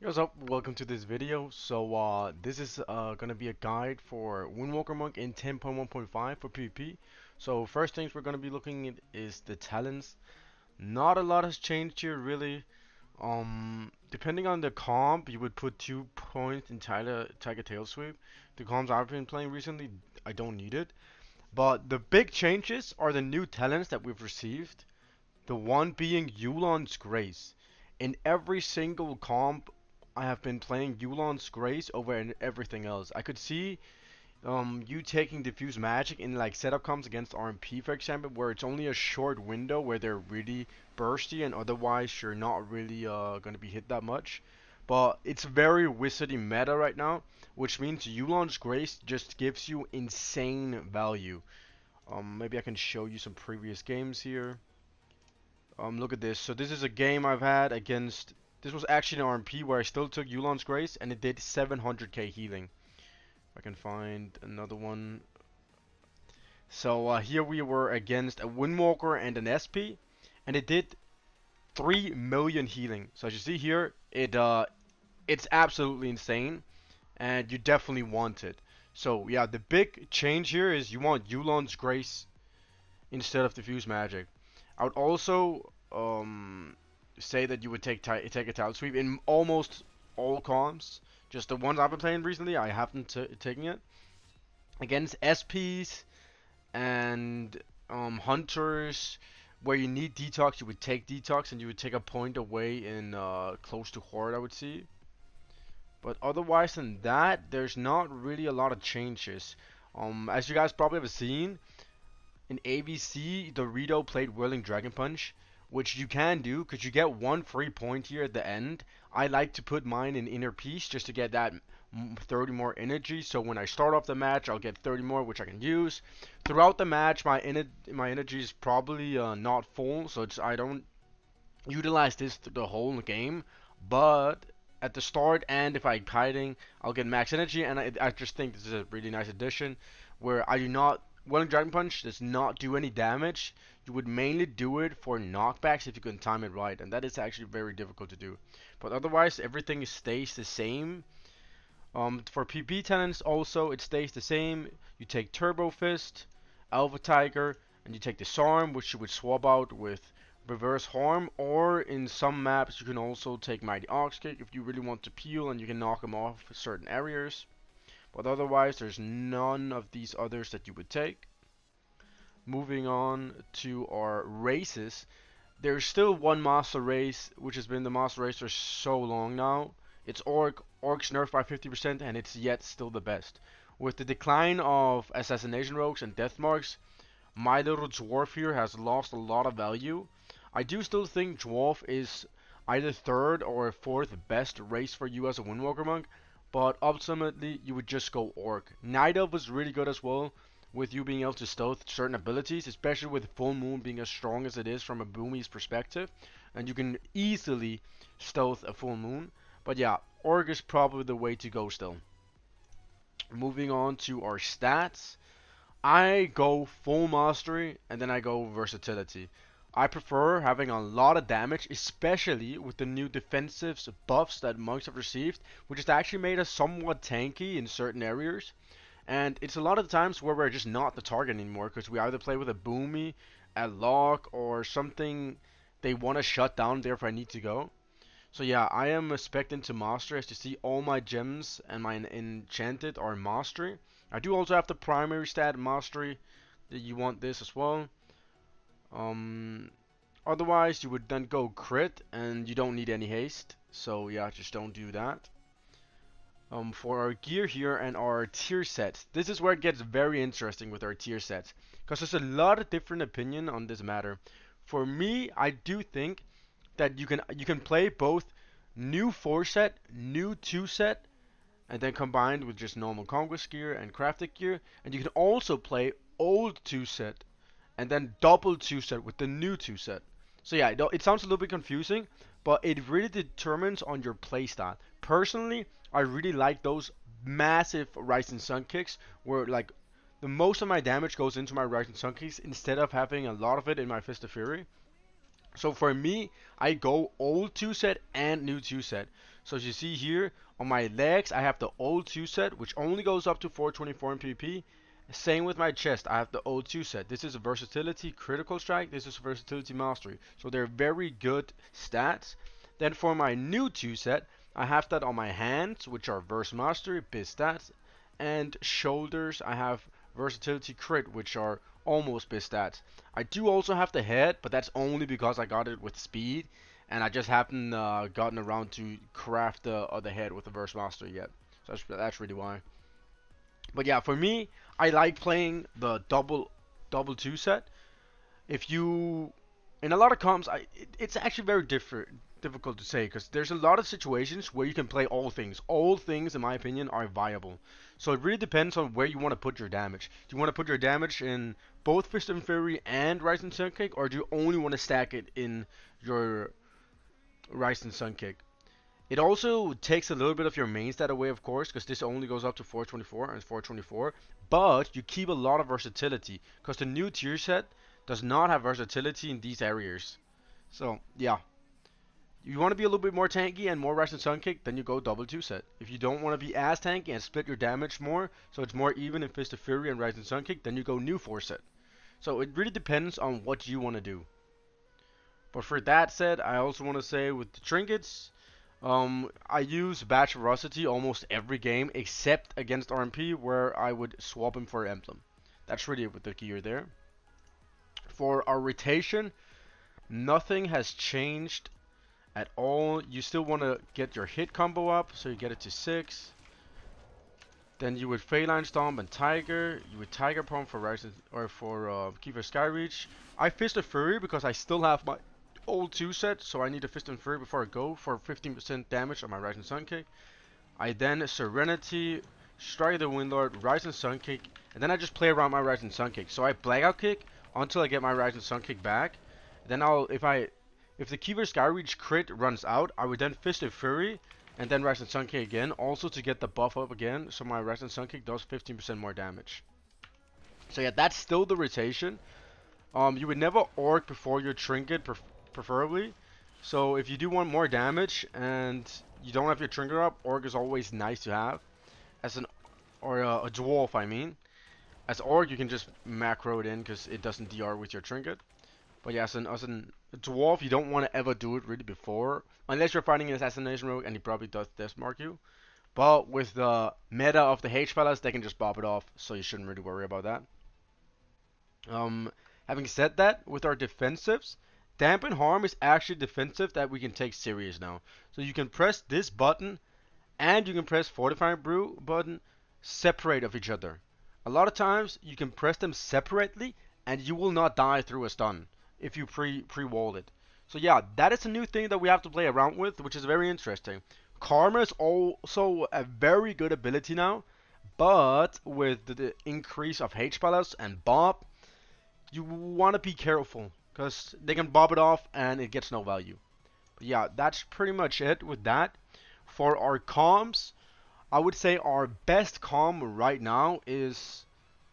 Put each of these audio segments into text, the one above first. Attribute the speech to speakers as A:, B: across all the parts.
A: What's up? Welcome to this video. This is gonna be a guide for Windwalker Monk in 10.1.5 for PvP. So first things we're gonna be looking at is the talents. Not a lot has changed here really. Depending on the comp, you would put 2 points in Tiger Tail Sweep. The comps I've been playing recently, I don't need it. But the big changes are the new talents that we've received. The one being Yulon's Grace. In every single comp, I have been playing Yulon's Grace over everything else. I could see you taking Diffuse Magic in like setup comps against RMP, for example, where it's only a short window where they're really bursty and otherwise you're not really gonna be hit that much. But it's very wizardy meta right now, which means Yulon's Grace just gives you insane value. Maybe I can show you some previous games here. Look at this. So this is a game I've had against. This was actually an RMP where I still took Yulon's Grace and it did 700k healing. If I can find another one. So here we were against a Windwalker and an SP, and it did 3 million healing. So as you see here, it's absolutely insane, and you definitely want it. So yeah, the big change here is you want Yulon's Grace instead of Diffuse Magic. I would also say that you would take a Tile Sweep in almost all comps. Just the ones I've been playing recently, I haven't taken it. Against SPs and Hunters, where you need Detox, you would take Detox and you would take a point away in close to Horde, I would see. But otherwise than that, there's not really a lot of changes. As you guys probably have seen, in ABC, Dorito played Whirling Dragon Punch, which you can do because you get one free point here at the end. I like to put mine in Inner Peace just to get that 30 more energy. So when I start off the match, I'll get 30 more, which I can use. Throughout the match, my energy is probably not full, so I don't utilize this the whole game. But at the start and if I'm kiting, I'll get max energy, and I just think this is a really nice addition where I do not. Whirling Dragon Punch does not do any damage. You would mainly do it for knockbacks if you can time it right, and that is actually very difficult to do. But otherwise, everything stays the same. For PvP talents also, it stays the same. You take Turbo Fist, Alpha Tiger, and you take Disarm, which you would swap out with Reverse Harm, or in some maps you can also take Mighty Ox Kick if you really want to peel and you can knock them off certain areas. But otherwise, there's none of these others that you would take. Moving on to our races. There's still one master race, which has been the master race for so long now. It's Orc. Orc's nerfed by 50%, and it's yet still the best. With the decline of Assassination Rogues and Death Marks, my little Dwarf here has lost a lot of value. I do still think Dwarf is either third or fourth best race for you as a Windwalker Monk, but ultimately you would just go Orc. Night Elf was really good as well, with you being able to stealth certain abilities, especially with Full Moon being as strong as it is from a Boomy's perspective, and you can easily stealth a Full Moon. But yeah, Orc is probably the way to go still. Moving on to our stats, I go full mastery and then I go versatility. I prefer having a lot of damage, especially with the new defensive buffs that monks have received, which has actually made us somewhat tanky in certain areas. And it's a lot of the times where we're just not the target anymore because we either play with a Boomy, a Lock, or something they want to shut down, therefore I need to go. So yeah, I am expecting to master as to see all my gems and my enchanted are mastery. I do also have the primary stat mastery that you want this as well. Otherwise you would then go crit and you don't need any haste. So yeah, just don't do that. For our gear here and our tier sets, this is where it gets very interesting with our tier sets, because there's a lot of different opinion on this matter. For me, I do think that you can play both new 4 set, new 2 set, and then combined with just normal conquest gear and crafted gear, and you can also play old 2 set and then double 2 set with the new 2 set. So yeah, it sounds a little bit confusing, but it really determines on your playstyle. Personally, I really like those massive Rising Sun kicks where like the most of my damage goes into my Rising Sun kicks instead of having a lot of it in my Fist of Fury. So for me, I go old 2 set and new 2 set. So as you see here, on my legs, I have the old 2 set, which only goes up to 424 in PvP. Same with my chest, I have the old 2 set. This is a versatility critical strike, this is versatility mastery. So they're very good stats. Then for my new 2 set, I have that on my hands, which are verse mastery, biz stats. And shoulders, I have versatility crit, which are almost biz stats. I do also have the head, but that's only because I got it with speed, and I just haven't gotten around to craft the other head with the verse mastery yet. So that's really why. But yeah, for me, I like playing the double 2 set. If you in a lot of comps, it's actually very difficult to say because there's a lot of situations where you can play all things. All things, in my opinion, are viable. So it really depends on where you want to put your damage. Do you want to put your damage in both Fist and Fury and Rise and Sun Kick, or do you only want to stack it in your Rise and Sun Kick? It also takes a little bit of your main stat away, of course, because this only goes up to 424 and 424. But you keep a lot of versatility, because the new tier set does not have versatility in these areas. So, yeah. You want to be a little bit more tanky and more Rise and Sun Kick, then you go double 2 set. If you don't want to be as tanky and split your damage more, so it's more even in Fist of Fury and Rise and Sun Kick, then you go new 4 set. So it really depends on what you want to do. But for that said, I also want to say with the trinkets, I use Badge Ferocity almost every game except against RMP where I would swap him for Emblem. That's really it with the gear there. For our rotation, nothing has changed at all. You still want to get your hit combo up, so you get it to 6. Then you would Feline Stomp and Tiger. You would Tiger Palm for Rise or for Kiefer Skyreach. I Fist of Fury because I still have my old 2 set, so I need a Fist and Fury before I go for 15% damage on my Rise and Sun Kick. I then Serenity, Strike the Windlord, Rise and Sun Kick, and then I just play around my Rise and Sun Kick. So I Blackout Kick until I get my Rise and Sun Kick back. Then if the Kiefer Skyreach crit runs out, I would then Fist of Fury and then Rise and Sun Kick again, also to get the buff up again, so my Rise and Sun Kick does 15% more damage. So yeah, that's still the rotation. You would never Orc before your Trinket, preferably. So if you do want more damage and you don't have your Trinket up, Orc is always nice to have. As a Dwarf, I mean. As Orc, you can just macro it in because it doesn't DR with your Trinket. But yeah, as a Dwarf, you don't want to ever do it really before. Unless you're fighting an Assassination Rogue and he probably does Death Mark you. But with the meta of the H-Fellas, they can just pop it off. So you shouldn't really worry about that. Having said that, with our defensives, Dampen Harm is actually defensive that we can take serious now. So you can press this button and you can press Fortifying Brew button separate of each other. A lot of times you can press them separately and you will not die through a stun if you pre-wall it. So yeah, that is a new thing that we have to play around with, which is very interesting. Karma is also a very good ability now, but with the increase of H-Palace and Bob, you want to be careful because they can bob it off and it gets no value. But yeah, that's pretty much it with that. For our comms, I would say our best comm right now is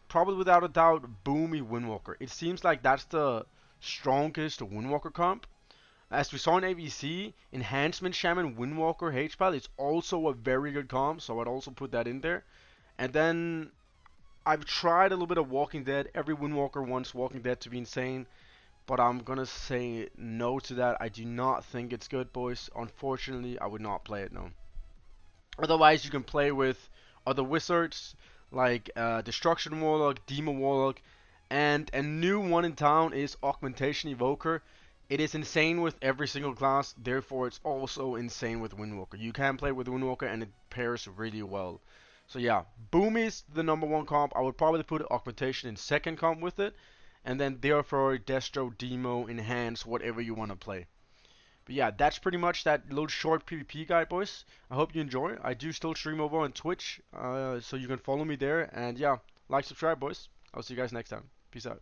A: probably without a doubt Boomy Windwalker. It seems like that's the strongest Windwalker comp. As we saw in AVC, Enhancement Shaman Windwalker H-Pal is also a very good comp, so I'd also put that in there. And then I've tried a little bit of Walking Dead. Every Windwalker wants Walking Dead to be insane, but I'm gonna say no to that. I do not think it's good, boys. Unfortunately, I would not play it, no. Otherwise, you can play with other wizards like Destruction Warlock, Demon Warlock, and a new one in town is Augmentation Evoker. It is insane with every single class, therefore it's also insane with Windwalker. You can play with Windwalker and it pairs really well. So yeah, Boom is the #1 comp. I would probably put Augmentation in second comp with it, and then therefore Destro, Demo, Enhance, whatever you want to play. But yeah, that's pretty much that little short PvP guide, boys. I hope you enjoy. I do still stream over on Twitch, so you can follow me there. And yeah, like, subscribe, boys. I'll see you guys next time. Peace out.